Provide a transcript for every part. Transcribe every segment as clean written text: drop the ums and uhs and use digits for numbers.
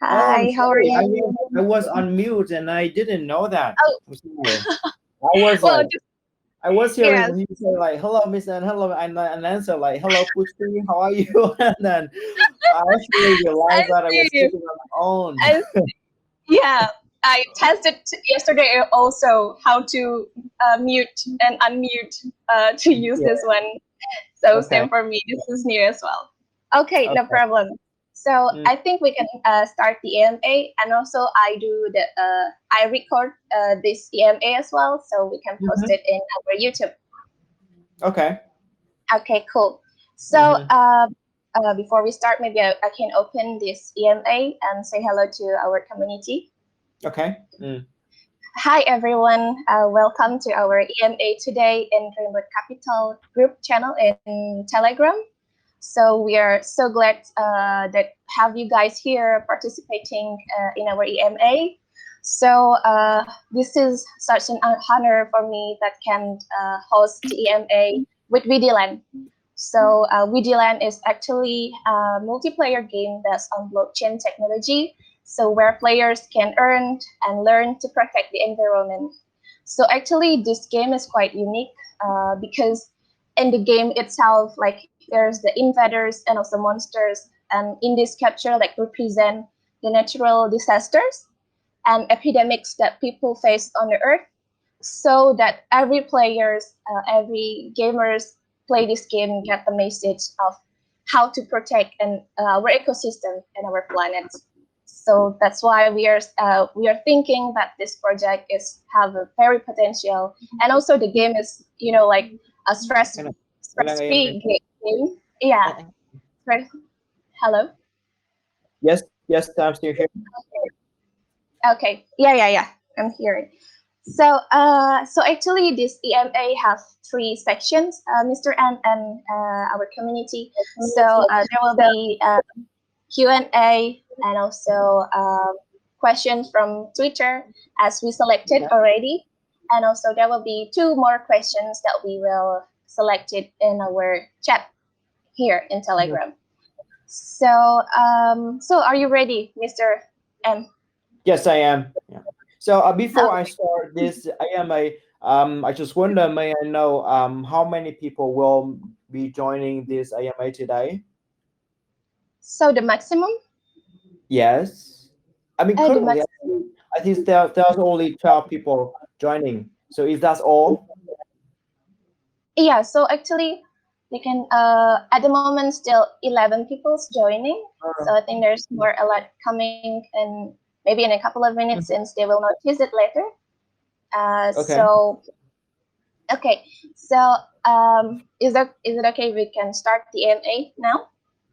Oh, I'm Hi, how are sorry. you? I was on mute and I didn't know that. Oh, I'm sorry. I was well, like, I was hearing yes, you say like, "Hello, Miss," and hello, and answer like, "Hello, Pushpi, how are you?" And then I actually I realized that I was see. speaking on my own. I, yeah, I tested yesterday also how to mute and unmute to use Yeah. this one. So Okay. same for me. This is new as well. Okay, no Okay. problem. So Mm, I think we can start the EMA, and also I record this EMA as well, so we can post mhm. it in our YouTube. Okay. Okay, cool. So Hmm. before we start, maybe I can open this EMA and say hello to our community. Okay. Mm. Hi, everyone. Welcome to our EMA today in Dreamboat Capital group channel in Telegram. So we are so glad that have you guys here participating in our EMA. So this is such an honor for me that can host the EMA with WidiLand. So WidiLand is actually a multiplayer game based on blockchain technology. So where players can earn and learn to protect the environment. So actually, this game is quite unique because in the game itself, like there's the invaders and also monsters, and in this capture like represent the natural disasters and epidemics that people face on the earth, so that every players, every gamers play this game get the message of how to protect our ecosystem and our planet. So that's why we are thinking that this project is have a very potential, and also the game is like a Ano, walang stress AMA. free game. Yeah, Oo. stress. Hello. Yes. Yes. I'm still here. Okay. Yeah. I'm hearing. So, so actually, this EMA have three sections, Mr. and our community. So there will be Q&A and also questions from Twitter, as we selected already, and also there will be two more questions that we will select it in our chat here in Mhm. Telegram. So, so are you ready, Mr. M? Yes, I am. Yeah. So before I Okay. start this AMA, I just wonder, may I know how many people will be joining this AMA today? So the maximum, Yes. I mean, the currently, maximum. I think there's only 12 people joining. So is that all? Yeah, so actually they can at the moment still 11 people's joining. So Uh, I think there's more a lot coming in maybe in a couple of minutes mhm. since they will notice it later. Okay. So okay, so is it okay if we can start the AMA now?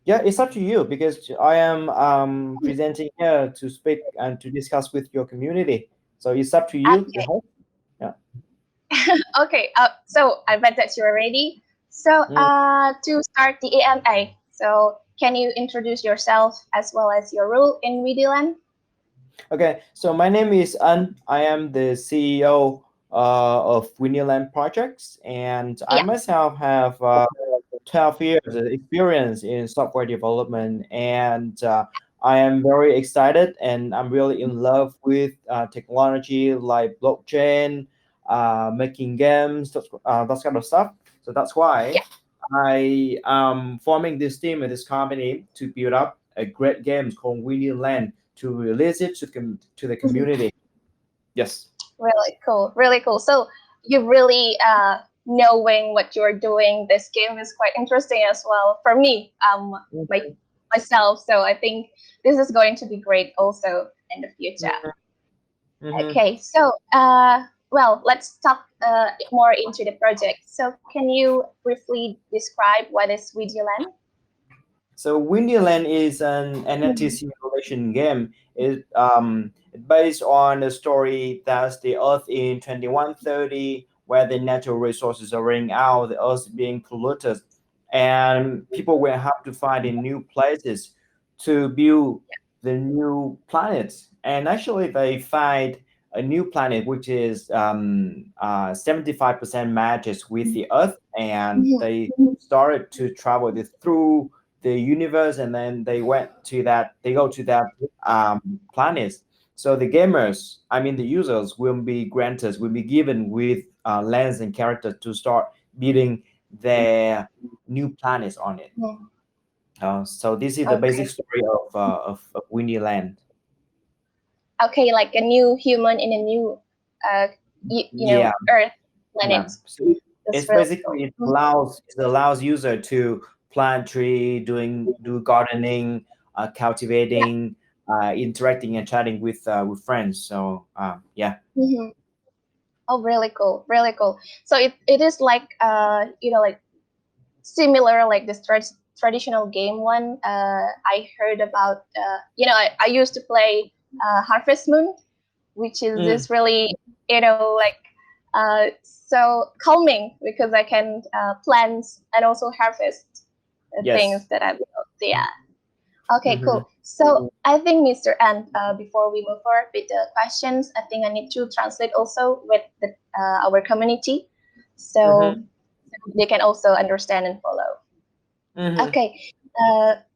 Yeah, it's up to you because I am presenting here to speak and to discuss with your community. So it's up to you, the Okay, host. Yeah. okay. So I bet that you are ready. So Mm. to start the AMA, so can you introduce yourself as well as your role in WidiLand? Okay, so my name is An. I am the CEO of WidiLand Projects, and I Yeah. myself have 12 years of experience in software development, and I am very excited and I'm really in love with technology like blockchain, making games, that kind of stuff. So that's why I am forming this team and this company to build up a great game called Winnie Land to release it to the Yeah. community. Yes. Really cool, really cool. So you really knowing what you're doing. This game is quite interesting as well for me, my Mhm. myself. So I think this is going to be great also in the future. Mhm. Okay, so well, let's talk more into the project. So can you briefly describe what is Vigilant? So Windyland is an NFT simulation game. It's based on a story that's the Earth in 2130, where the natural resources are running out, the Earth being polluted, and people will have to find in new places to build the new planets. And actually, they find a new planet which is 75% matches with the Earth, and they started to travel this through the universe, and then they go to that planet. So the gamers, I mean the users, will be given with lands and characters to start building their new planets on it. Mm. So this is the basic Okay. story of Windy Land. Okay, like a new human in a new, uh, Yeah, Earth yeah. planet. So That's it's really basically cool. Mhm. it allows user to plant tree, do gardening, Yeah. cultivating, interacting and chatting with friends. So yeah. Hmm. Oh, really cool, really cool. So it is like, like similar like this traditional game one. I heard about, I used to play Harvest Moon, which is Mm, this really, like, so calming because I can plant and also harvest the yes. things that I built. Yeah. Okay, Hmm. cool. So I think, Mr. N, before we move forward with the questions, I think I need to translate also with our community, so Hmm. they can also understand and follow. Hmm. Oke,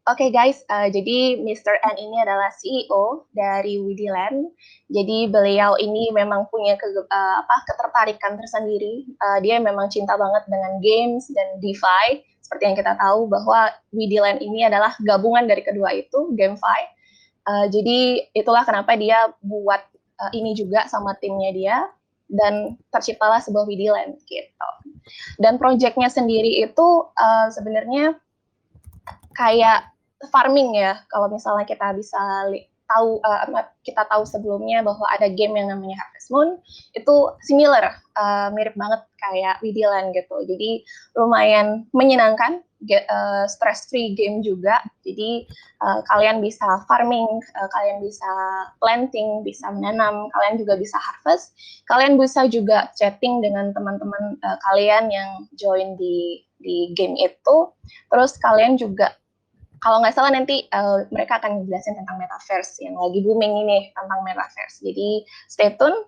oke guys, jadi Mr. N ini adalah CEO dari WidiLand. Jadi beliau ini memang punya ketertarikan tersendiri. Dia memang cinta banget dengan games dan DeFi. Seperti yang kita tahu bahwa WidiLand ini adalah gabungan dari kedua itu, GameFi. Jadi itulah kenapa dia buat ini juga sama timnya dia, dan terciptalah sebuah WidiLand gitu. Dan proyeknya sendiri itu sebenarnya kayak farming ya. Kalau misalnya kita bisa tahu, kita tahu sebelumnya bahwa ada game yang namanya Harvest Moon, itu similar, mirip banget kayak WidiLand gitu. Jadi lumayan menyenangkan, stress free game juga. Jadi kalian bisa farming, kalian bisa planting, bisa menanam, kalian juga bisa harvest, kalian bisa juga chatting dengan teman-teman kalian yang join di game itu. Terus kalian juga, kalau nggak salah nanti mereka akan menjelaskan tentang metaverse yang lagi booming ini, tentang metaverse. Jadi stay tune,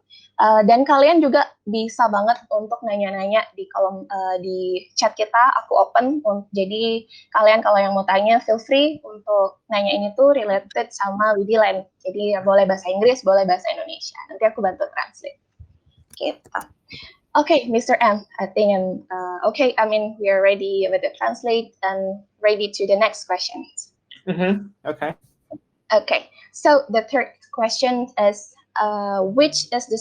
dan kalian juga bisa banget untuk nanya-nanya di kolom, di chat kita, aku open. Jadi kalian kalau yang mau tanya feel free untuk nanya, ini tuh related sama WidiLand. Jadi ya boleh bahasa Inggris, boleh bahasa Indonesia. Nanti aku bantu translate. Gitu. Okay, Mr. M, I think okay. I mean, we are ready with the translate and ready to the next question. Okay. Okay, so the third question is, which is the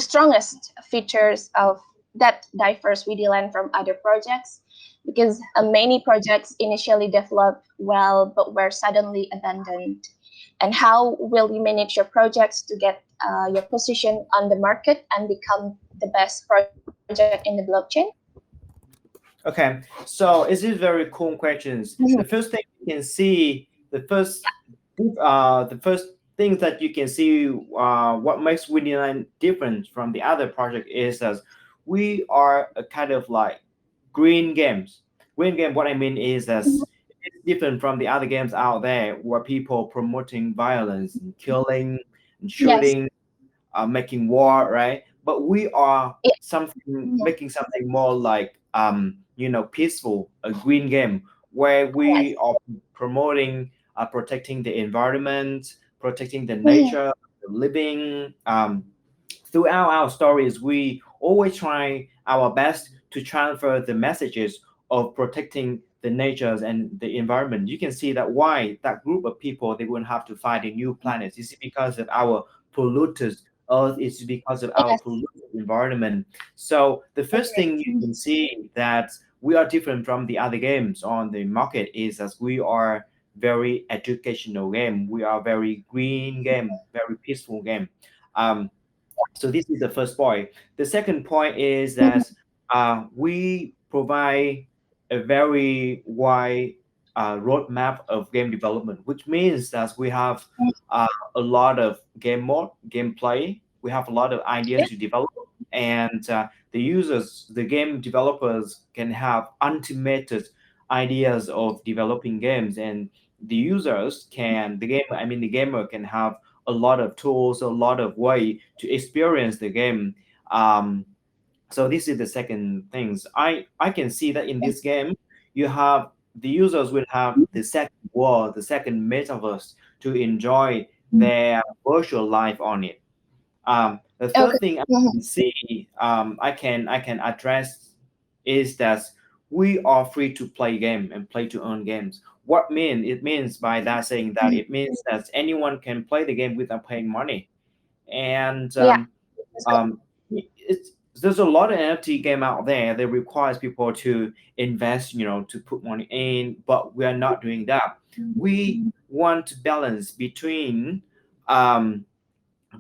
strongest features of that differs WidiLand from other projects? Because many projects initially developed well but were suddenly abandoned. And how will you manage your projects to get your position on the market and become the best project in the blockchain? Okay. So it's just very cool questions. Mhm. The first thing you can see, the first things that you can see, what makes WidiLand different from the other project is that we are a kind of like green games. Green game. What I mean is that Mhm. it's different from the other games out there where people promoting violence and killing and Yes. shooting, making war, right? But we are Yeah. something Mhm. making something more like peaceful, a green game where Yes. we are promoting, protecting the environment, protecting the Mhm. nature, the living. Throughout our stories, we always try our best to transfer the messages of protecting the natures and the environment. You can see that why that group of people they wouldn't have to find a new planet. It's because of our polluted earth. It's because of our Yes. polluted environment. So the first Agree. thing you can see that we are different from the other games on the market is as we are very educational game. We are very green game, very peaceful game. Um, so this is the first point. The second point is Mhm. that we provide a very wide roadmap of game development, which means that we have uh, a lot of game mode, gameplay. We have a lot of Yeah. ideas to develop, and the users, the game developers, can have ultimated ideas of developing games, and the users can, the gamer can have a lot of tools, a lot of way to experience the game. Um, so this is the second things. I can see that in this game you have the users will have the second world, the second metaverse to enjoy their virtual life on it. The third Okay. thing I can see, I can address is that we are free to play game and play to earn games. What mean it means by that saying that it means that anyone can play the game without paying money, and Yeah, that's good. um, it's there's a lot of NFT game out there that requires people to invest, to put money in, but we are not doing that. We want to balance between um,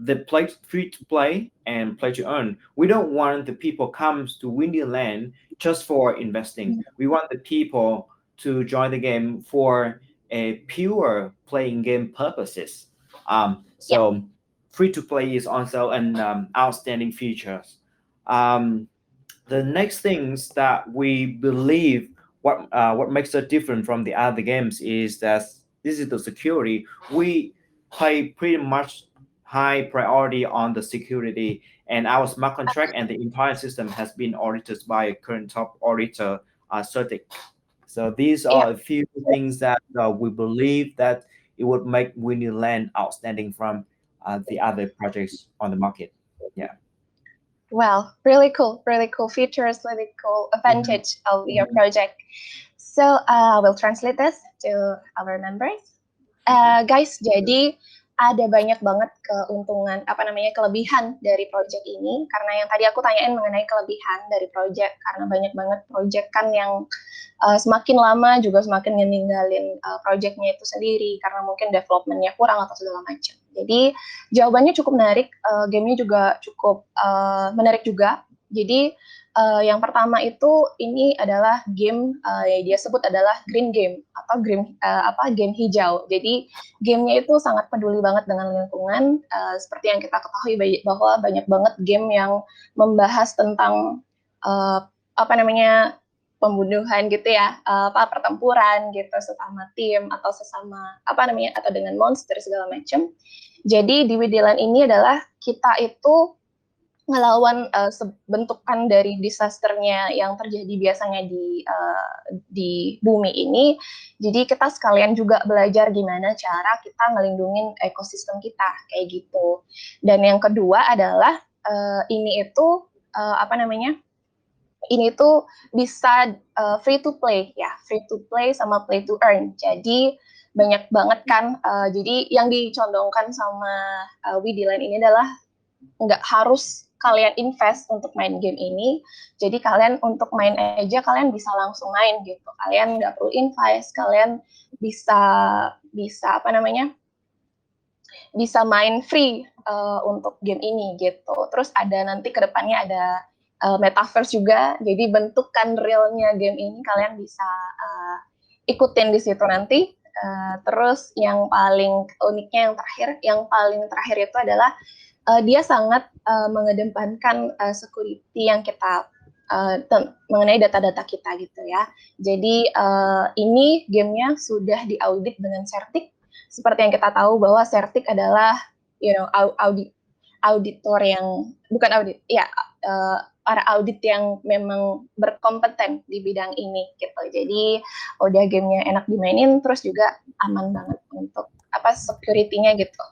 the play free to play and play to earn. We don't want the people comes to WidiLand just for investing. We want the people to join the game for a pure playing game purposes. Yeah, So free to play is also an outstanding features. Um, the next things that we believe what makes it different from the other games is that this is the security. We pay pretty much high priority on the security, and our smart contract and the entire system has been audited by a current top auditor, Certic. So these yeah. are a few things that we believe that it would make Winnie Land outstanding from the other projects on the market. Yeah. Well, really cool features, really cool Mhm. advantage of your project. So, we'll translate this to our members. Mhm. Guys, jadi ada banyak banget keuntungan, apa namanya, kelebihan dari project ini. Karena yang tadi aku tanyain mengenai kelebihan dari project, karena banyak banget project kan yang semakin lama juga semakin ninggalin projectnya itu sendiri karena mungkin developmentnya kurang atau segala macam. Jadi jawabannya cukup menarik, gamenya juga cukup menarik juga. Jadi yang pertama itu ini adalah game yang dia sebut adalah green game atau game hijau. Jadi gamenya itu sangat peduli banget dengan lingkungan. Seperti yang kita ketahui bahwa banyak banget game yang membahas tentang apa namanya pembunuhan gitu ya, pertempuran gitu sesama tim atau sesama apa namanya atau dengan monster segala macam. Jadi di WidiLand ini adalah kita itu ngelawan bentukan dari disasternya yang terjadi biasanya di bumi ini. Jadi kita sekalian juga belajar gimana cara kita ngelindungin ekosistem kita kayak gitu. Dan yang kedua adalah ini itu apa namanya? Ini tuh bisa free to play ya, free to play sama play to earn. Jadi banyak banget kan. Jadi yang dicondongkan sama WidiLand ini adalah nggak harus kalian invest untuk main game ini. Jadi kalian untuk main aja kalian bisa langsung main gitu. Kalian nggak perlu invest, kalian bisa bisa apa namanya? Bisa main free untuk game ini gitu. Terus ada nanti kedepannya ada metaverse juga. Jadi bentukan realnya game ini kalian bisa ikutin di situ nanti. Terus yang paling uniknya yang paling terakhir itu adalah dia sangat mengedepankan security yang kita mengenai data-data kita gitu ya. Jadi ini gamenya sudah diaudit dengan Certik. Seperti yang kita tahu bahwa Certik adalah auditor yang bukan audit, ya para audit yang memang berkompeten di bidang ini gitu. Jadi udah gamenya enak dimainin, terus juga aman banget untuk security-nya gitu.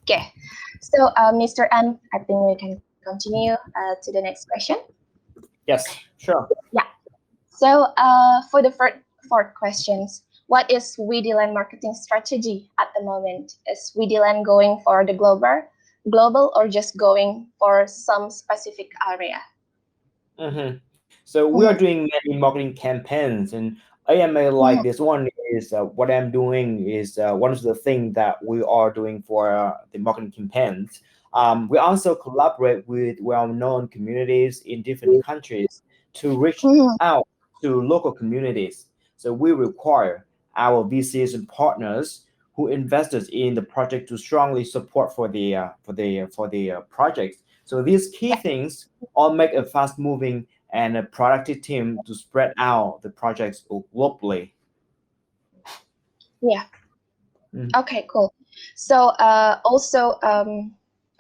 Okay, so Mr. An, I think we can continue to the next question. Yes, sure. Yeah. So for the fourth questions, what is WidiLand marketing strategy at the moment? Is WidiLand going for the global, or just going for some specific area? Mm-hmm. So we are doing many marketing campaigns, and AMA like this one is what I'm doing is one of the things that we are doing for the marketing campaigns. We also collaborate with well-known communities in different countries to reach out to local communities. So we require our VCs and partners who invested in the project to strongly support for the projects. So these key things all make a fast-moving and a productive team to spread out the projects globally. Yeah. Mm. Okay, cool. So also,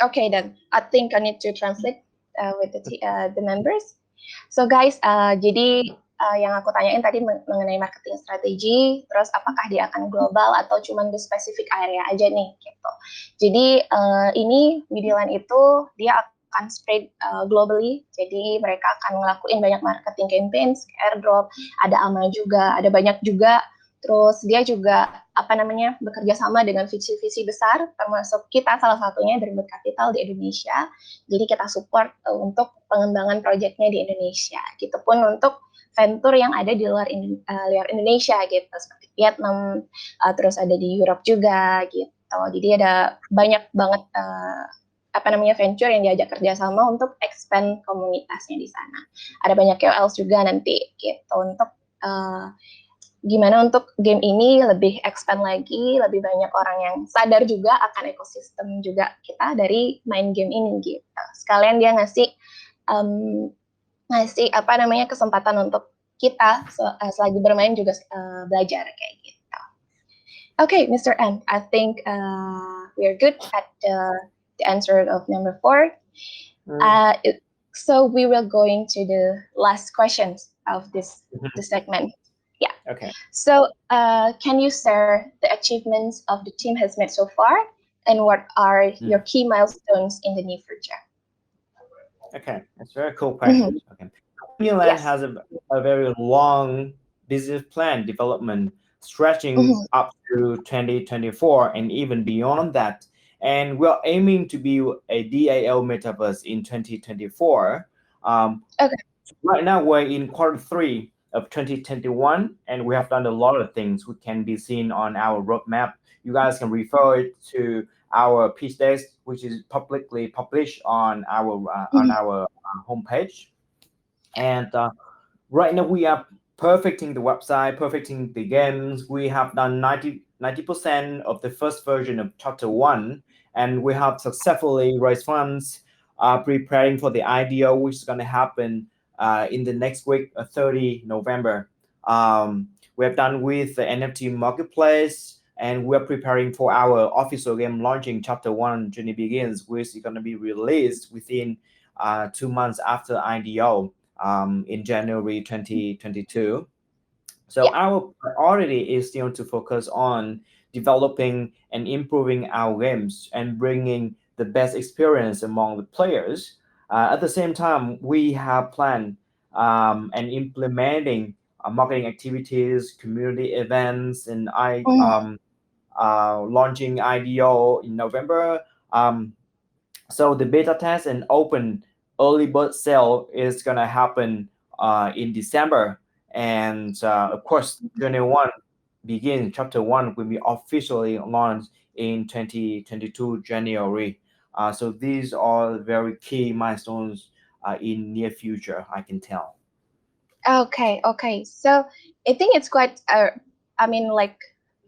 okay then, I think I need to translate with the members. So guys, jadi yang aku tanyain tadi mengenai marketing strategi, terus apakah dia akan global atau cuma di spesifik area aja nih gitu. Jadi ini WidiLand itu dia akan spread globally, jadi mereka akan ngelakuin banyak marketing campaigns, airdrop, ada AMA juga, ada banyak juga. Terus dia juga bekerja sama dengan visi-visi besar, termasuk kita salah satunya Dreamboat Capital di Indonesia. Jadi kita support untuk pengembangan proyeknya di Indonesia. Gitu pun untuk venture yang ada di luar Indonesia gitu, seperti Vietnam, terus ada di Europe juga gitu. Jadi ada banyak banget venture yang diajak kerjasama untuk expand komunitasnya di sana. Ada banyak KOLs juga nanti gitu untuk gimana untuk game ini lebih expand lagi, lebih banyak orang yang sadar juga akan ekosistem juga kita dari main game ini gitu. Sekalian dia ngasih kesempatan untuk kita selagi bermain juga belajar kayak gitu. Okay, Mr. N, I think we are good at the answer of number 4. So we will going to the last questions of this segment. Yeah. Okay. So can you share the achievements of the team has made so far, and what are your key milestones in the near future? Okay, that's a very cool question. Okay. WidiLand has a very long business plan development stretching up to 2024 and even beyond that. And we're aiming to be a DAO metaverse in 2024. Right now, we're in Q3 of 2021, and we have done a lot of things which can be seen on our roadmap. You guys can refer it to our pitch deck, which is publicly published on our homepage. And right now we are perfecting the website, perfecting the games. We have done 90% of the first version of Chapter 1, and we have successfully raised funds, preparing for the IDO, which is going to happen in the next week, 30 November. We have done with the NFT marketplace, and we're preparing for our official game launching Chapter 1 Journey Begins, which is going to be released within 2 months after IDO in January 2022. So our priority is still to focus on developing and improving our games and bringing the best experience among the players. At the same time, we have planned and implementing marketing activities, community events, and launching IDO in November. So the beta test and open early bird sale is going to happen in December. And of course, Journey 1 begins, Chapter 1 will be officially launched in 2022 January. So these are very key milestones in near future, I can tell. Okay. So I think it's quite,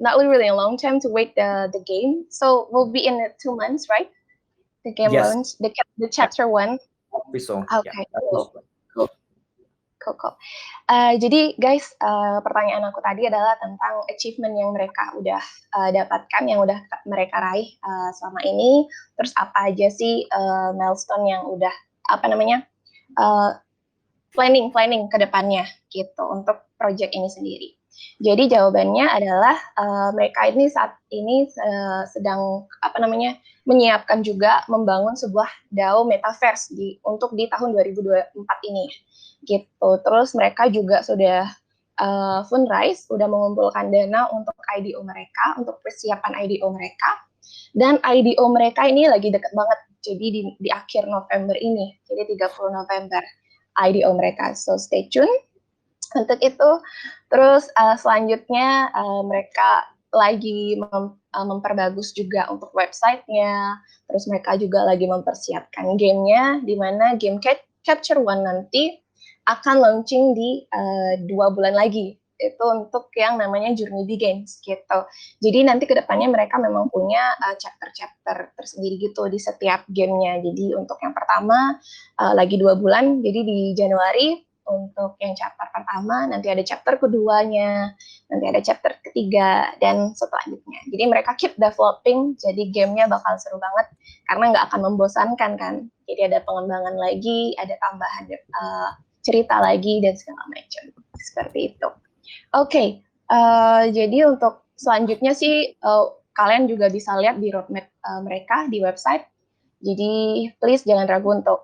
not really a long time to wait the game. So we'll be in 2 months, right? The game launch, the Chapter 1. Official. Okay, cool. Jadi guys, pertanyaan aku tadi adalah tentang achievement yang mereka udah dapatkan, yang udah mereka raih selama ini. Terus apa aja sih milestone yang udah planning ke depannya gitu untuk project ini sendiri. Jadi jawabannya adalah mereka ini saat ini sedang menyiapkan juga membangun sebuah DAO metaverse untuk di tahun 2024 ini gitu. Terus mereka juga sudah fundraise, sudah mengumpulkan dana untuk IDO mereka, untuk persiapan IDO mereka. Dan IDO mereka ini lagi deket banget, jadi di akhir November ini, jadi 30 November IDO mereka. So stay tune untuk itu. Terus selanjutnya mereka lagi memperbagus juga untuk websitenya. Terus mereka juga lagi mempersiapkan gamenya, di mana game Chapter 1 nanti akan launching di 2 bulan lagi. Itu untuk yang namanya Journey Begins gitu. Jadi nanti kedepannya mereka memang punya chapter-chapter tersendiri gitu di setiap gamenya. Jadi untuk yang pertama lagi 2 bulan, jadi di Januari. Untuk yang chapter pertama, nanti ada chapter keduanya, nanti ada chapter ketiga, dan selanjutnya. Jadi mereka keep developing, jadi gamenya bakal seru banget, karena nggak akan membosankan kan. Jadi ada pengembangan lagi, ada tambahan cerita lagi, dan segala macam. seperti itu. Oke, jadi untuk selanjutnya sih kalian juga bisa lihat di roadmap mereka di website. Jadi please jangan ragu untuk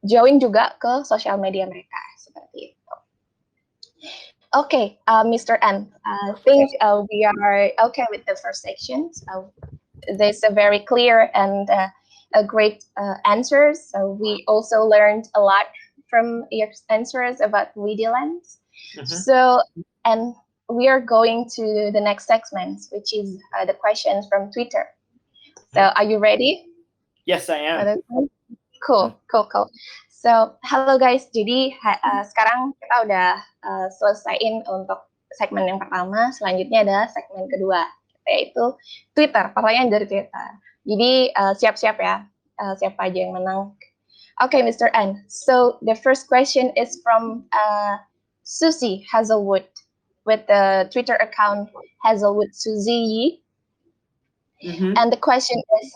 join juga ke sosial media mereka seperti itu. Okay, Mr. N, I think we are okay with the first section. There's a very clear and a great answers. So we also learned a lot from your answers about WidiLand. So, and we are going to the next segment, which is the questions from Twitter. So, are you ready? Yes, I am. Cool. So, halo guys. Jadi sekarang kita udah selesaiin untuk segmen yang pertama. Selanjutnya adalah segmen kedua, yaitu Twitter. Pertanyaan dari Twitter. Jadi siap-siap ya. Siapa aja yang menang. Okay, Mr. N. So the first question is from Susie Hazelwood with the Twitter account Hazelwood Susie. And the question is,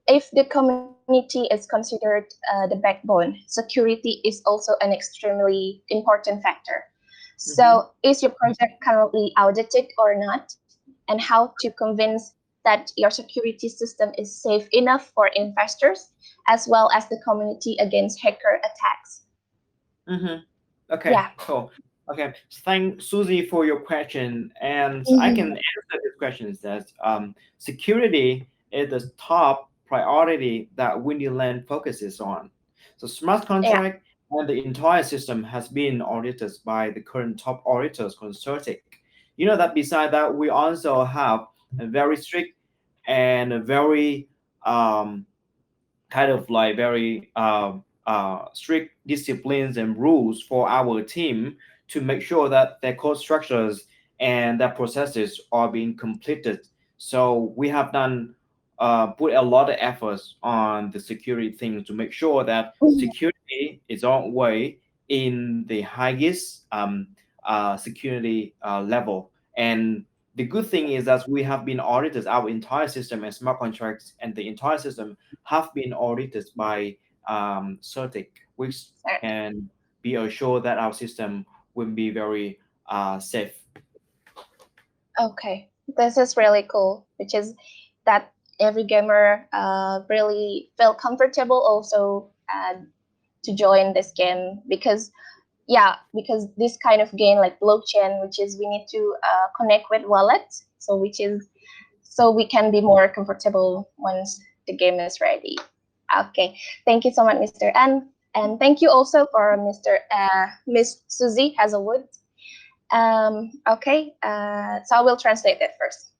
if the community is considered the backbone, security is also an extremely important factor. So is your project currently audited or not? And how to convince that your security system is safe enough for investors as well as the community against hacker attacks? Okay, yeah. Cool. Okay, thanks Susie for your question, and I can answer this question that security is the top priority that WidiLand focuses on. So smart contract and the entire system has been audited by the current top auditors consulting. You know that beside that, we also have a very strict and a very kind of like very strict disciplines and rules for our team to make sure that their code structures and their processes are being completed. So we have done put a lot of efforts on the security things to make sure that security is on way in the highest security level. And the good thing is that we have been audited, our entire system and smart contracts and the entire system have been audited by CERTIC, which can be assured that our system will be very safe. Okay, this is really cool, which is that every gamer really feel comfortable also to join this game because this kind of game like blockchain, which is we need to connect with wallets, so we can be more comfortable once the game is ready. Okay, thank you so much, Mr. N, and thank you also for Miss Susie Hazelwood. Okay, so I will translate it first.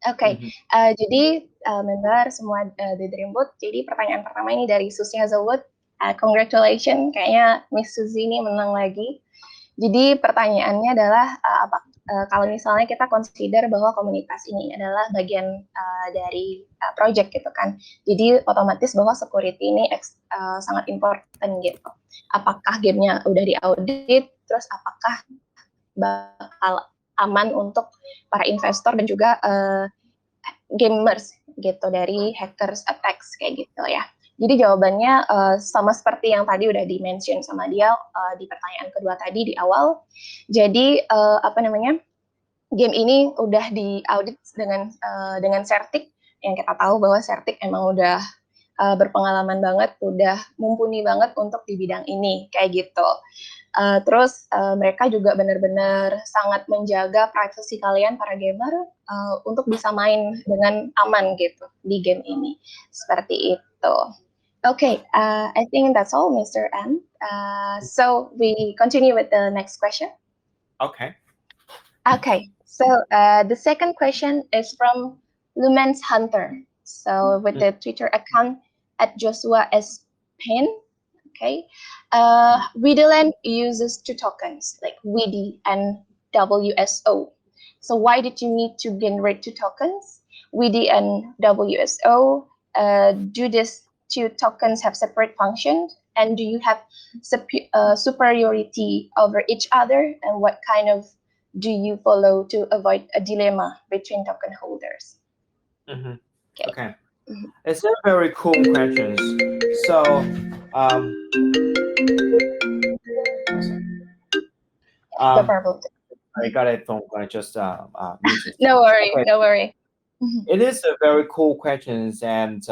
Okay, jadi member semua di Dreamboat. Jadi pertanyaan pertama ini dari Susie Hazelwood. Congratulations, kayaknya Miss Suzy ini menang lagi. Jadi pertanyaannya adalah kalau misalnya kita consider bahwa komunitas ini adalah bagian dari project gitu kan. Jadi otomatis bahwa security ini sangat important gitu. Apakah gamenya udah diaudit, terus apakah bakal aman untuk para investor dan juga gamers gitu dari hackers attacks kayak gitu ya. Jadi jawabannya sama seperti yang tadi udah di-mention sama dia di pertanyaan kedua tadi di awal. Jadi game ini udah di-audit dengan CERTIC, yang kita tahu bahwa CERTIC emang udah berpengalaman banget, udah mumpuni banget untuk di bidang ini kayak gitu. Terus mereka juga benar-benar sangat menjaga privasi kalian para gamer untuk bisa main dengan aman gitu di game ini. Seperti itu. Okay, I think that's all, Mr. N. So we continue with the next question. Okay. Okay, so the second question is from Lumens Hunter. So with the Twitter account at Joshua S. Payne. Okay, WidiLand uses two tokens like Widi and WSO. So why did you need to generate two tokens, Widi and WSO? Do these two tokens have separate functions, and do you have superiority over each other? And what kind of do you follow to avoid a dilemma between token holders? Okay. It's a very cool question. So No Um, problem. I got it from I just muted. No worry, Okay, no worry. Mhm. it is a very cool questions, and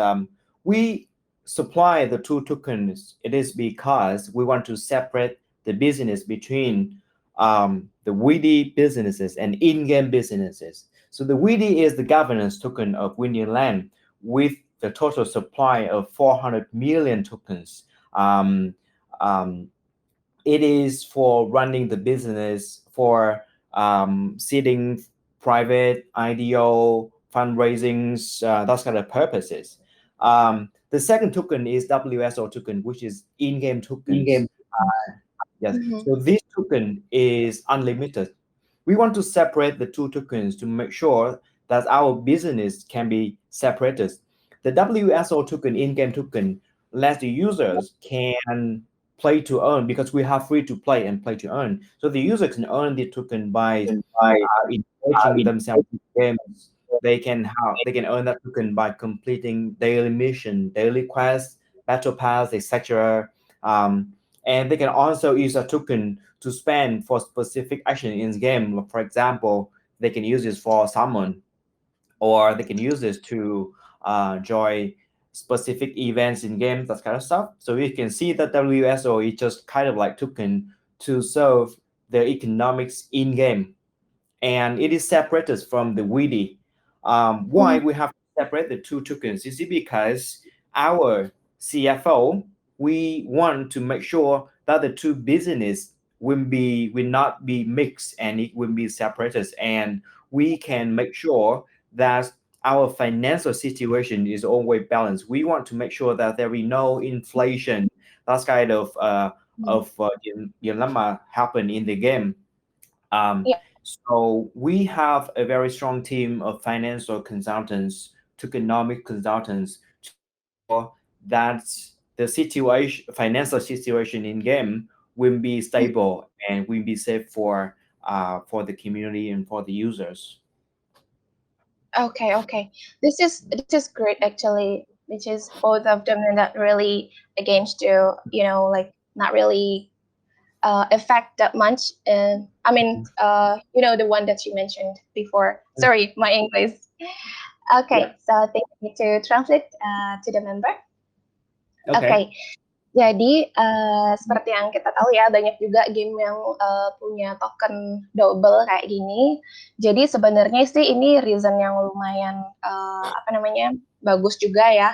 we supply the two tokens. It is because we want to separate the business between the WiDi businesses and in-game businesses. So the WiDi is the governance token of WidiLand with the total supply of 400 million tokens. Um, um, it is for running the business for seeding private IDO fundraisings, those kind of purposes. The second token is WSO token, which is in-game tokens. in-game. Yes, Mhm. so this token is unlimited. We want to separate the two tokens to make sure that our business can be separated. The WSO token, in-game token, lets the users can play to earn because we have free to play and play to earn. So the user can earn the token by By engaging in themselves in games. They can earn that token by completing daily mission, daily quests, battle pass, etc. Um, and they can also use a token to spend for specific action in the game. For example, they can use this for summon, or they can use this to join specific events in games, that kind of stuff. So you can see that WSO is just kind of like token to serve the economics in game, and it is separated from the WIDI. Why Mhm. we have to separate the two tokens? Is it because our CFO, we want to make sure that the two business will not be mixed and it will be separated, and we can make sure that our financial situation is always balanced. We want to make sure that there is no inflation. That's kind of dilemma happen in the game. um, Yeah. so we have a very strong team of financial consultants, economic consultants, to make sure that the financial situation in game will be stable and will be safe for the community and for the users. Okay, okay. This is great actually, which is both of them are not really against you, like not really affect that much. I mean, the one that you mentioned before. Sorry, my English. yeah. Okay, so thank you to translate to the member. Okay. Okay, jadi seperti yang kita tahu ya, banyak juga game yang punya token double kayak gini. Jadi sebenarnya sih ini reason yang lumayan apa namanya bagus juga ya.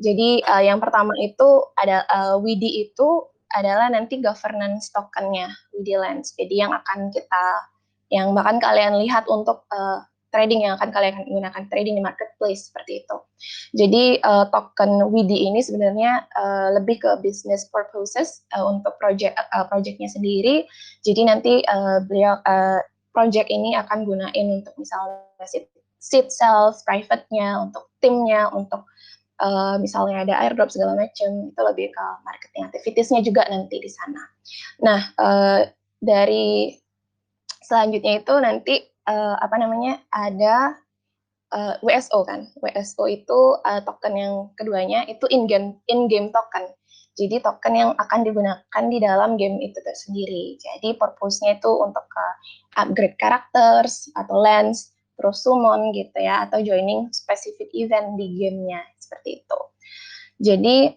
Jadi yang pertama itu ada WIDI itu adalah nanti governance tokennya WidiLand. Jadi yang bahkan kalian lihat untuk trading yang akan kalian gunakan trading di marketplace seperti itu. Jadi token WIDI ini sebenarnya lebih ke business purposes untuk projectnya sendiri. Jadi nanti beliau project ini akan gunain untuk misalnya seed sales, private-nya, untuk timnya, untuk misalnya ada airdrop segala macam, itu lebih ke marketing activities-nya juga nanti di sana. Nah, dari selanjutnya itu nanti apa namanya ada WSO kan. WSO itu token yang keduanya itu in-game token. Jadi token yang akan digunakan di dalam game itu tersendiri. Jadi purpose-nya itu untuk upgrade characters atau lands, terus summon gitu ya, atau joining specific event di gamenya seperti itu. Jadi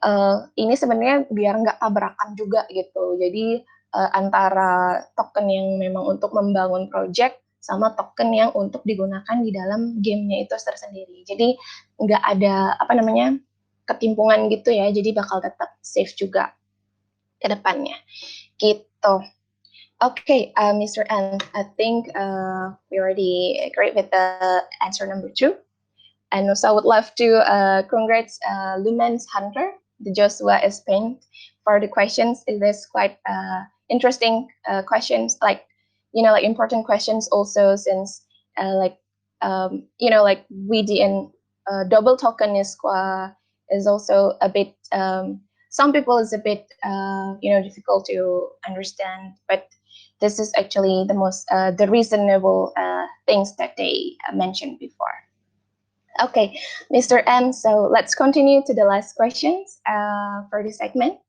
ini sebenarnya biar nggak tabrakan juga gitu. Jadi antara token yang memang untuk membangun project sama token yang untuk digunakan di dalam gamenya itu tersendiri. Jadi nggak ada apa namanya ketimpungan gitu ya. Jadi bakal tetap safe juga ke depannya. Gitu. Okay, Mr. N, I think we already agreed with the answer number 2. And also I would love to congrats Lumen's Hunter, the Joshua Spain, for the questions. It is quite interesting questions, like like important questions also, since like WD and double token is also a bit some people is a bit difficult to understand, but this is actually the reasonable things that they mentioned before. Okay, Mr. M, so let's continue to the last questions for this segment.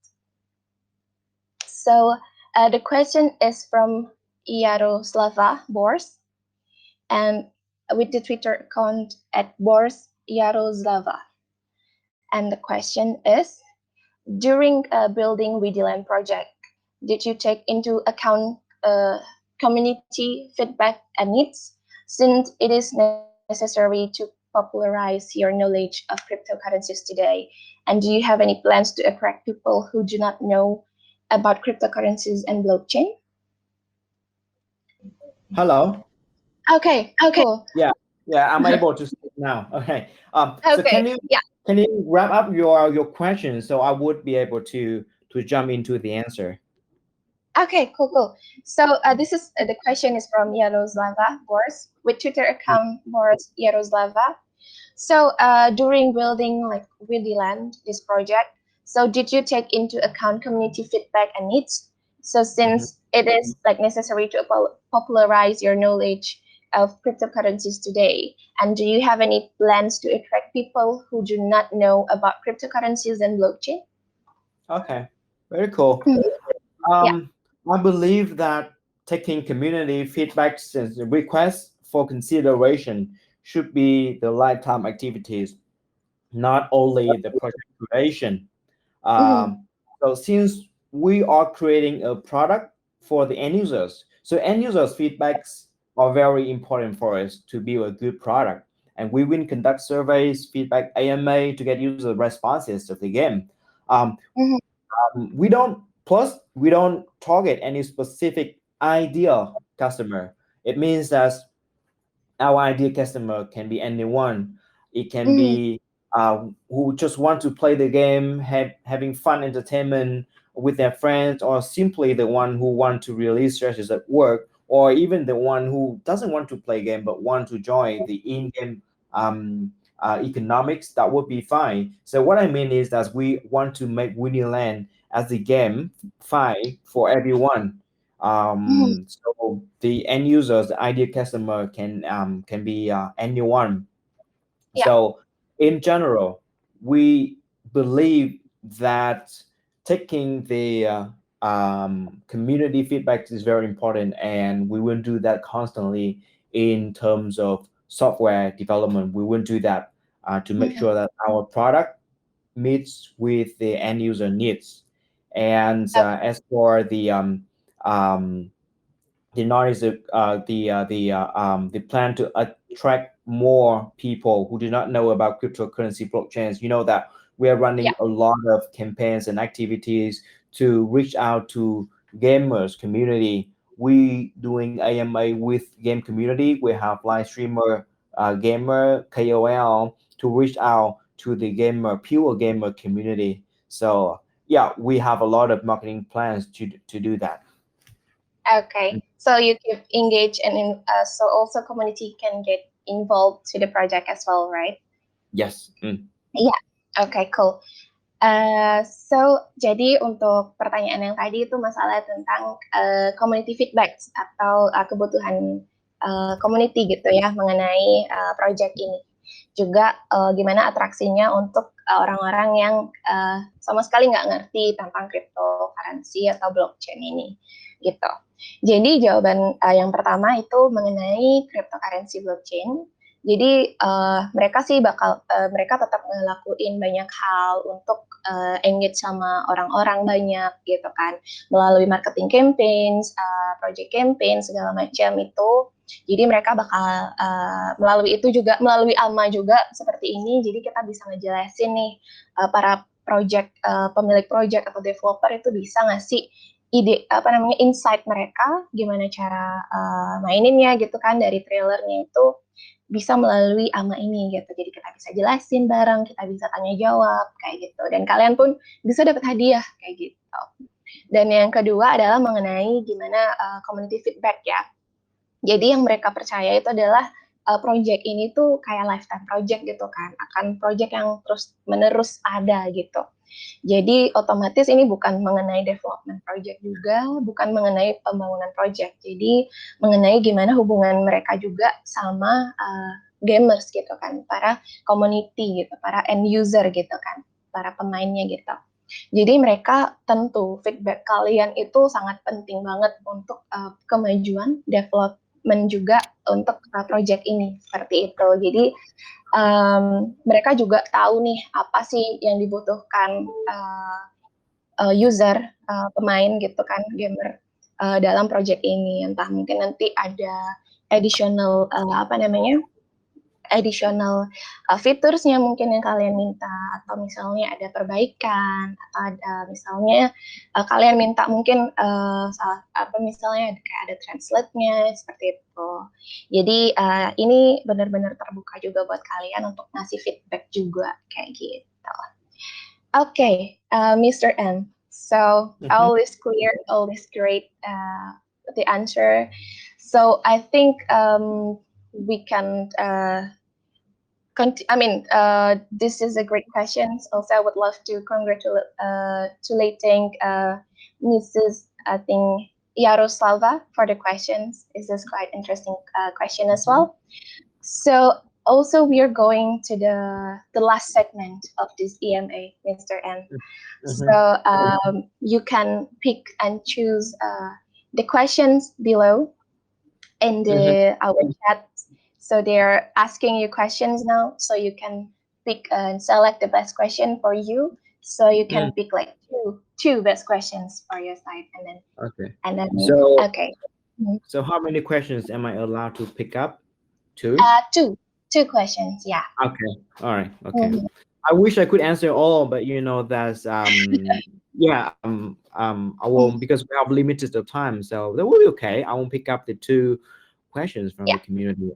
So the question is from Yaroslava Bors and with the Twitter account at Bors Yaroslava. And the question is, during building WidiLand project, did you take into account community feedback and needs, since it is necessary to popularize your knowledge of cryptocurrencies today? And do you have any plans to attract people who do not know about cryptocurrencies and blockchain? Hello. Okay, cool. Yeah, yeah, I'm able to speak now. Okay. So Okay, yeah. can you wrap up your question so I would be able to jump into the answer? Okay, cool. So this is the question is from Yaroslava Bors with Twitter account Bors Yaroslava. So during building like WidiLand, this project, so did you take into account community feedback and needs? So Mhm. since it is like necessary to popularize your knowledge of cryptocurrencies today, and do you have any plans to attract people who do not know about cryptocurrencies and blockchain? Okay, very cool. Mhm. Yeah. Um, I believe that taking community feedbacks and requests for consideration should be the lifetime activities, not only the project creation. Mm-hmm. So since we are creating a product for the end users, so end users feedbacks are very important for us to build a good product. And we will conduct surveys, feedback AMA to get user responses of the game. Um, Mm-hmm. we don't target any specific ideal customer. It means that our ideal customer can be anyone. It can Mm-hmm. be who just want to play the game, having fun entertainment with their friends, or simply the one who want to release stresses at work, or even the one who doesn't want to play game but want to join the in-game economics. That would be fine. So what I mean is that we want to make Winning Land as the game fine for everyone. Mm-hmm. So the end users, the ideal customer can be anyone. Yeah. So in general, we believe that taking the community feedback is very important, and we will do that constantly in terms of software development. We will do that to make Mm-hmm. sure that our product meets with the end user needs. And as for um, the notice the plan to attract more people who do not know about cryptocurrency blockchains. You know that we are Yeah. running a lot of campaigns and activities to reach out to gamers community. We doing AMA with game community. We have live streamer, gamer, KOL to reach out to the gamer, pure gamer community. So yeah, we have a lot of marketing plans to do that. Okay, so you keep engaged and so also community can get involved to the project as well, right? Yes. Mm. Iya. Okay, cool. So jadi untuk pertanyaan yang tadi itu masalah tentang community feedback atau kebutuhan community gitu ya mengenai project ini. Juga gimana atraksinya untuk orang-orang yang sama sekali nggak ngerti tentang cryptocurrency atau blockchain ini gitu. Jadi jawaban yang pertama itu mengenai cryptocurrency blockchain. Jadi mereka sih mereka tetap ngelakuin banyak hal untuk engage sama orang-orang banyak gitu kan melalui marketing campaigns, project campaign segala macam itu. Jadi mereka bakal melalui itu juga melalui ALMA juga seperti ini. Jadi kita bisa ngejelasin nih para pemilik project atau developer itu bisa ngasih ide insight mereka gimana cara maininnya gitu kan dari trailernya itu bisa melalui AMA ini gitu. Jadi kita bisa jelasin bareng, kita bisa tanya jawab kayak gitu. Dan kalian pun bisa dapat hadiah kayak gitu. Dan yang kedua adalah mengenai gimana community feedback ya. Jadi yang mereka percaya itu adalah project ini tuh kayak lifetime project gitu kan. Akan project yang terus menerus ada gitu. Jadi otomatis ini bukan mengenai development project juga, bukan mengenai pembangunan project. Jadi mengenai gimana hubungan mereka juga sama gamers gitu kan, para community gitu, para end user gitu kan, para pemainnya gitu. Jadi mereka tentu feedback kalian itu sangat penting banget untuk kemajuan development juga untuk project ini seperti itu. Jadi mereka juga tahu nih apa sih yang dibutuhkan user, pemain gitu kan, gamer dalam project ini. Entah mungkin nanti ada additional additional featuresnya mungkin yang kalian minta, atau misalnya ada perbaikan, atau ada misalnya kalian minta mungkin misalnya kayak ada translate-nya seperti itu. Jadi ini benar-benar terbuka juga buat kalian untuk ngasih feedback juga kayak gitu. Okay, Mr. M. So all is clear, all is great. The answer. So I think we can. This is a great question. Also, I would love to congratulating Mrs. I think Yaroslava for the questions. This is quite interesting question as well. So also we are going to the last segment of this EMA, Mr. M. So you can pick and choose the questions below in our chat. So they're asking you questions now, so you can pick and select the best question for you. So you can pick like two best questions for your side, and then okay. So how many questions am I allowed to pick up? Two questions. Yeah. Okay. All right. Okay. I wish I could answer all, but that's I won't, because we have limited of time, so that will be okay. I won't pick up the two questions from the community.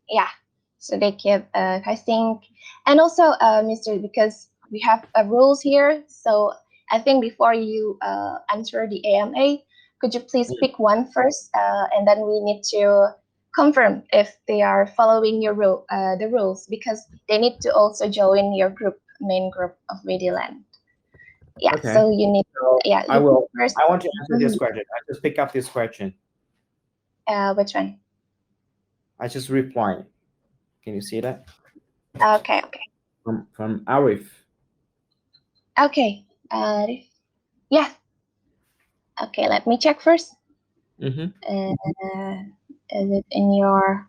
Yeah. So they keep I think, and also Mr. because we have rules here, so I think before you answer the AMA, could you please pick one first, and then we need to confirm if they are following your the rules, because they need to also join your main group of WidiLand. Yeah. Okay. So you need. I will. First. I want to answer this question. I just pick up this question. Which one? I just replied. Can you see that? Okay. From Arif. Okay. Yeah. Okay, let me check first. Is it in your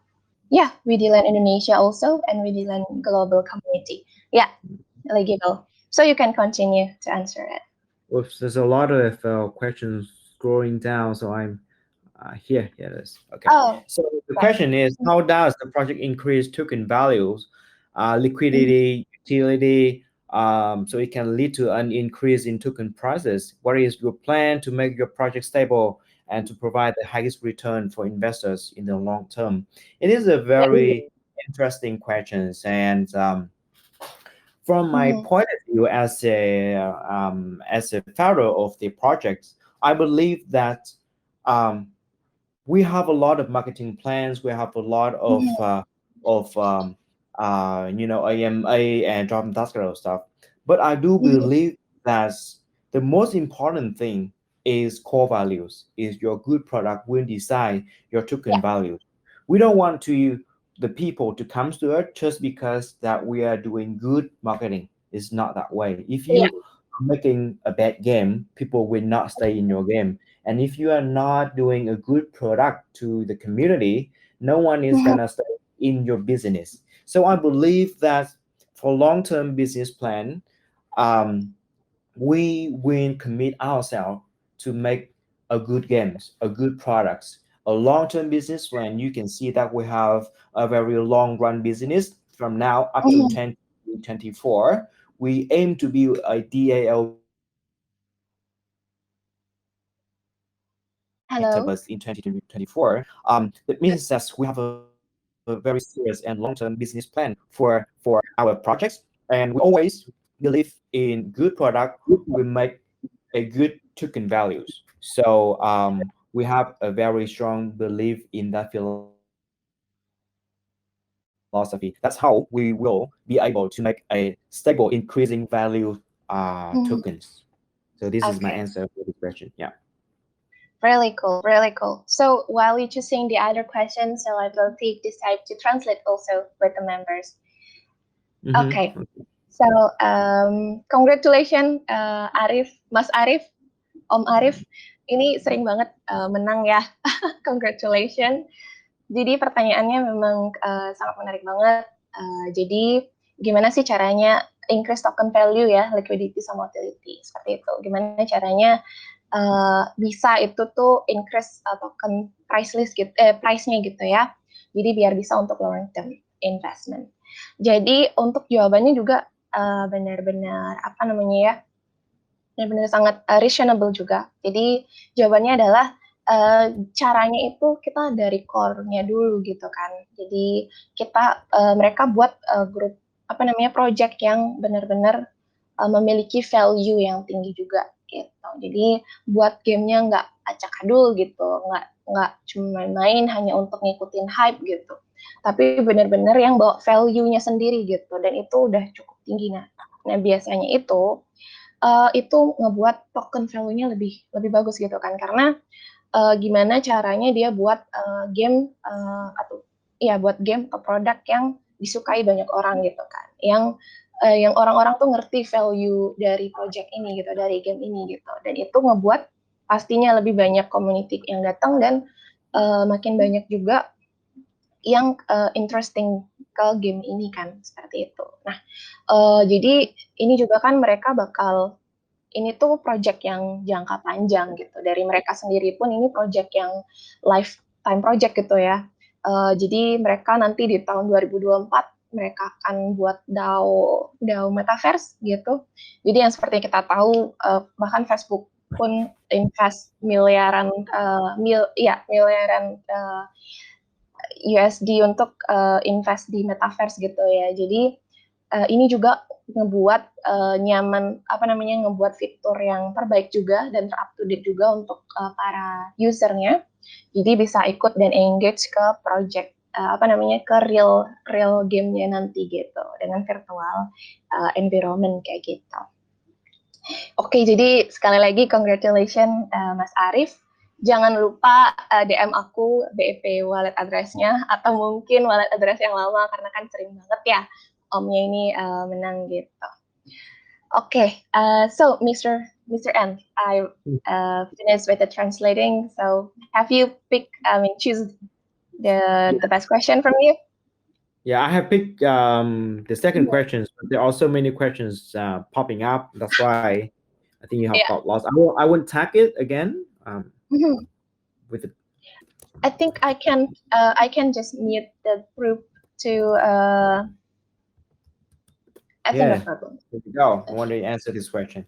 WidiLand Indonesia also, and WidiLand Global Community? Yeah, eligible. So you can continue to answer it. Well, there's a lot of questions scrolling down, so I'm here. Here it is. Okay. So the question is, how does the project increase token values, liquidity, utility, so it can lead to an increase in token prices? What is your plan to make your project stable and to provide the highest return for investors in the long term? It is a very interesting question, and from my point of view as a founder of the project, I believe that we have a lot of marketing plans. We have a lot of AMA and job and task kind of stuff. But I do believe that the most important thing is core values. Is your good product will decide your token value. We don't want the people to come to us just because that we are doing good marketing. It's not that way. If you are making a bad game, people will not stay in your game. And if you are not doing a good product to the community, no one is gonna stay in your business. So I believe that for long-term business plan, we will commit ourselves to make a good games, a good products, a long-term business plan. You can see that we have a very long-run business from now up to 2024. We aim to be a DAO metaverse in 2024. That means that we have a very serious and long-term business plan for our projects, and we always believe in good product. We make a good token values. So we have a very strong belief in that philosophy. That's how we will be able to make a stable, increasing value tokens. So this is my answer for this question. Yeah. Really cool, really cool. So while you're choosing the other questions, so I will take this time to translate also with the members. Okay. So congratulations Arif, Mas Arif, Om Arif. Ini sering banget menang ya. Congratulations. Jadi pertanyaannya memang sangat menarik banget. Jadi gimana sih caranya increase token value ya, liquidity sama utility seperti itu. Gimana caranya bisa itu tuh increase token price-nya gitu ya. Jadi biar bisa untuk long term investment. Jadi untuk jawabannya juga benar-benar apa namanya ya, benar-benar sangat reasonable juga. Jadi jawabannya adalah caranya itu kita dari core-nya dulu gitu kan. Jadi kita mereka buat grup apa namanya project yang benar-benar memiliki value yang tinggi juga gitu. Jadi buat gamenya nggak acak-adul gitu, nggak cuma main hanya untuk ngikutin hype gitu. Tapi benar-benar yang bawa value-nya sendiri gitu, dan itu udah cukup tinggi. Nah biasanya itu ngebuat token value-nya lebih bagus gitu kan, karena gimana caranya dia buat game atau ya buat game atau produk yang disukai banyak orang gitu kan, yang orang-orang tuh ngerti value dari project ini gitu, dari game ini gitu, dan itu ngebuat pastinya lebih banyak community yang datang, dan makin banyak juga yang interesting ke game ini kan, seperti itu. Nah, jadi ini juga kan mereka bakal, ini tuh project yang jangka panjang gitu. Dari mereka sendiri pun ini project yang lifetime project gitu ya. Jadi mereka nanti di tahun 2024 mereka akan buat DAO metaverse gitu. Jadi yang seperti kita tahu, bahkan Facebook pun invest miliaran miliaran USD untuk invest di metaverse gitu ya. Jadi ini juga ngebuat nyaman, apa namanya, ngebuat fitur yang terbaik juga dan up to date juga untuk para usernya. Jadi bisa ikut dan engage ke project apa namanya, ke real gamenya nanti gitu, dengan virtual environment kayak gitu. Oke, jadi sekali lagi congratulations Mas Arif. Jangan lupa DM aku BIP wallet address-nya, atau mungkin wallet address yang lama, karena kan sering banget ya omnya ini menang gitu. Okay, so Mr. M, I finished with the translating. So have you choose the best question from you? Yeah, I have picked the second questions, but there are so many questions popping up. That's why I think you have Yeah. got lost. I won't tag it again. With the I think I can just mute the group to I think no problem. There we go. I want to answer this question.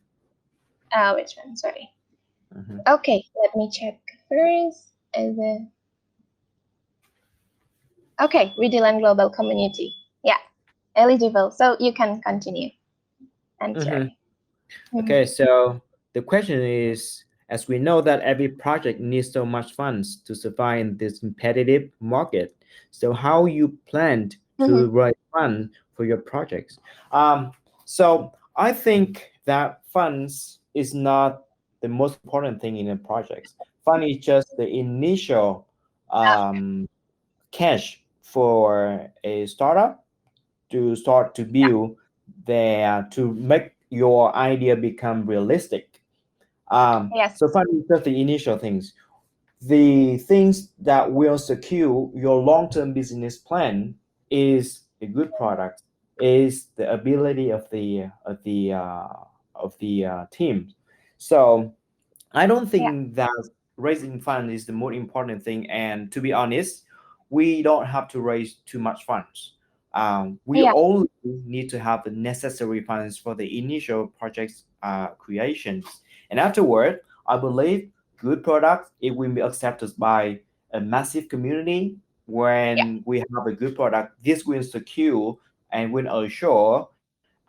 Which one? Sorry. Okay, let me check first. Okay, WidiLand Global Community. Yeah, eligible. So you can continue answering. Okay, so the question is, as we know that every project needs so much funds to survive in this competitive market, so how you plan to raise funds for your projects? So I think that funds is not the most important thing in a project. Fund is just the initial cash for a startup to start to build there to make your idea become realistic. Yes. So funding is just the initial things. The things that will secure your long-term business plan is a good product, is the ability of the team. So I don't think that raising fund is the most important thing. And to be honest, we don't have to raise too much funds. We only need to have the necessary funds for the initial project's creations. And afterward, I believe good products, it will be accepted by a massive community. When we have a good product, this will secure and will assure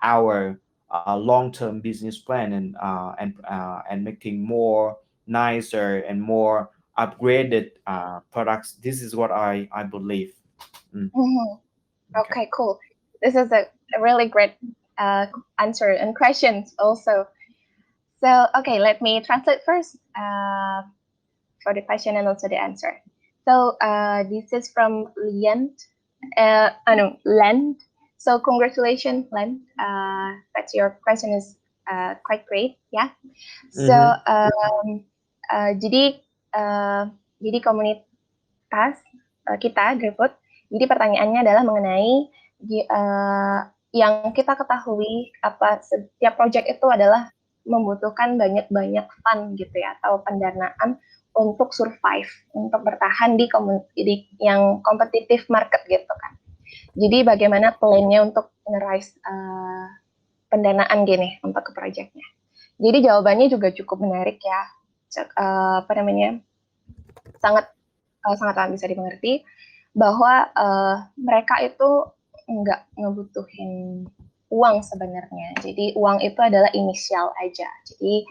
our long-term business plan and making more nicer and more upgraded products. This is what I believe. Okay, cool. This is a really great answer and questions also. So, okay, let me translate first for the question and also the answer. So, this is from Nguyen. No, Land. So congratulations, Len. That your question is quite great. Yeah. So Mm-hmm. jadi jadi komunitas kita Dreamboat. Jadi pertanyaannya adalah mengenai yang kita ketahui apa setiap project itu adalah membutuhkan banyak-banyak fund gitu ya atau pendanaan untuk survive, untuk bertahan di yang kompetitif market gitu kan. Jadi bagaimana plan-nya untuk nge-raise pendanaan gini untuk ke project-nya. Jadi jawabannya juga cukup menarik ya. Apa namanya? Sangat bisa dimengerti bahwa mereka itu nggak ngebutuhin uang sebenarnya. Jadi uang itu adalah inisial aja. Jadi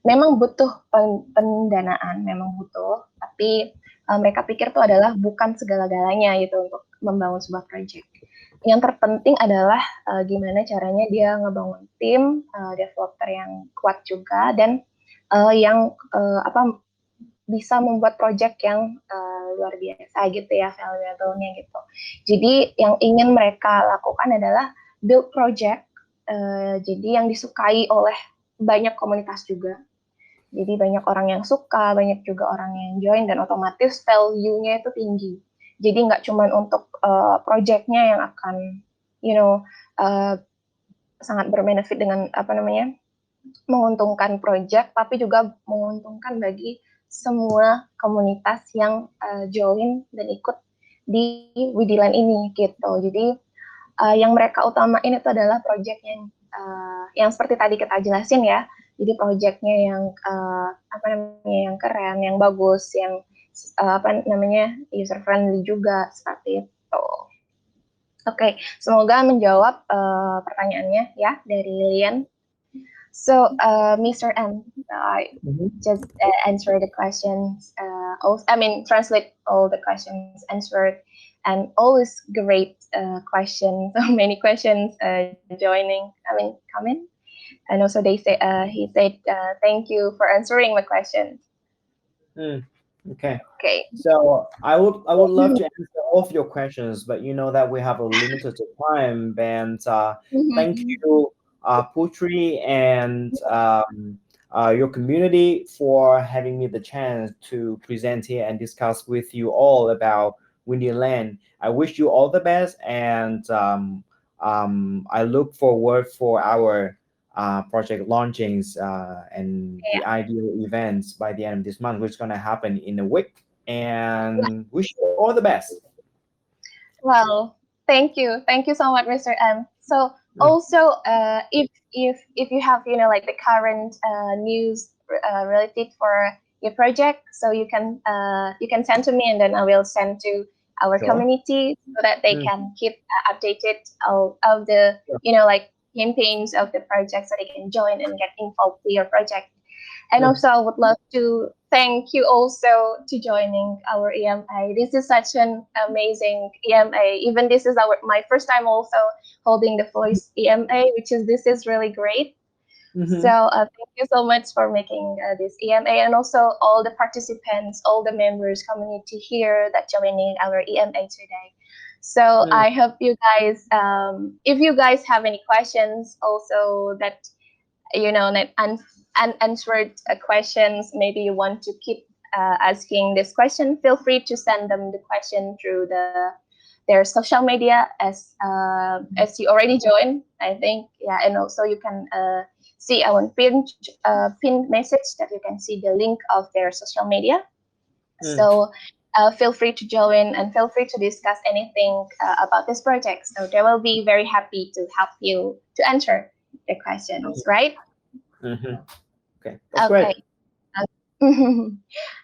memang butuh pendanaan, memang butuh, tapi mereka pikir itu adalah bukan segala-galanya gitu untuk membangun sebuah project. Yang terpenting adalah gimana caranya dia ngebangun tim developer yang kuat juga dan yang bisa membuat project yang luar biasa gitu ya, valuable-nya gitu. Jadi yang ingin mereka lakukan adalah build project, jadi yang disukai oleh banyak komunitas juga. Jadi banyak orang yang suka, banyak juga orang yang join, dan otomatis value-nya itu tinggi. Jadi nggak cuma untuk project-nya yang akan, sangat berbenefit dengan menguntungkan project, tapi juga menguntungkan bagi semua komunitas yang join dan ikut di WidiLand ini gitu. Jadi yang mereka utamain itu adalah project yang seperti tadi kita jelasin ya. Jadi projectnya yang yang keren, yang bagus, yang user friendly juga seperti itu. Oke, semoga menjawab pertanyaannya ya dari Lian. So, Mr. M, I just answer the questions. Translate all the questions answered, and always great questions. So many questions joining. Coming, and also he said, thank you for answering my questions. Okay. Okay. So I would love to answer all of your questions, but you know that we have a limited time. And thank you, Putri, and your community for having me the chance to present here and discuss with you all about WidiLand. I wish you all the best, and I look forward for our project launchings and the ideal events by the end of this month, which is going to happen in a week. And wish you all the best. Well, thank you so much, Mr. M. So also, if you have like the current news related for your project, so you can send to me, and then I will send to our community so that they can keep updated of the campaigns of the project, so they can join and get involved with your project. And also, I would love to thank you also to joining our EMA. This is such an amazing EMA. Even this is my first time also holding the Voice EMA, this is really great. So thank you so much for making this EMA, and also all the participants, all the members, community here that joining our EMA today. So I hope you guys, if you guys have any questions also that unanswered questions, maybe you want to keep asking this question, feel free to send them the question through their social media as you already joined, I think. Yeah, and also you can see our pinned message that you can see the link of their social media. So feel free to join and feel free to discuss anything about this project. So they will be very happy to help you to answer the questions, right? Okay, that's great.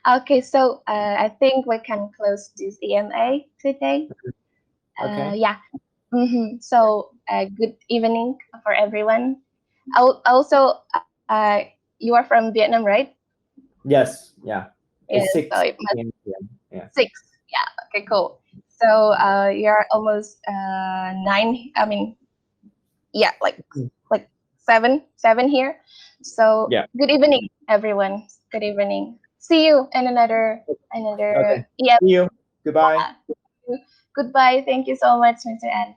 Okay, so I think we can close this EMA today. Okay. Yeah. So good evening for everyone. Also, you are from Vietnam, right? Yes. Yeah. It's 6 So p.m. Yeah. 6. Yeah. Okay. Cool. So you're almost 9. I mean, yeah, like 7 here. So good evening, everyone. Good evening. See you in another. Okay. Yeah. See you. Goodbye. Goodbye. Thank you so much, Mr. Ed.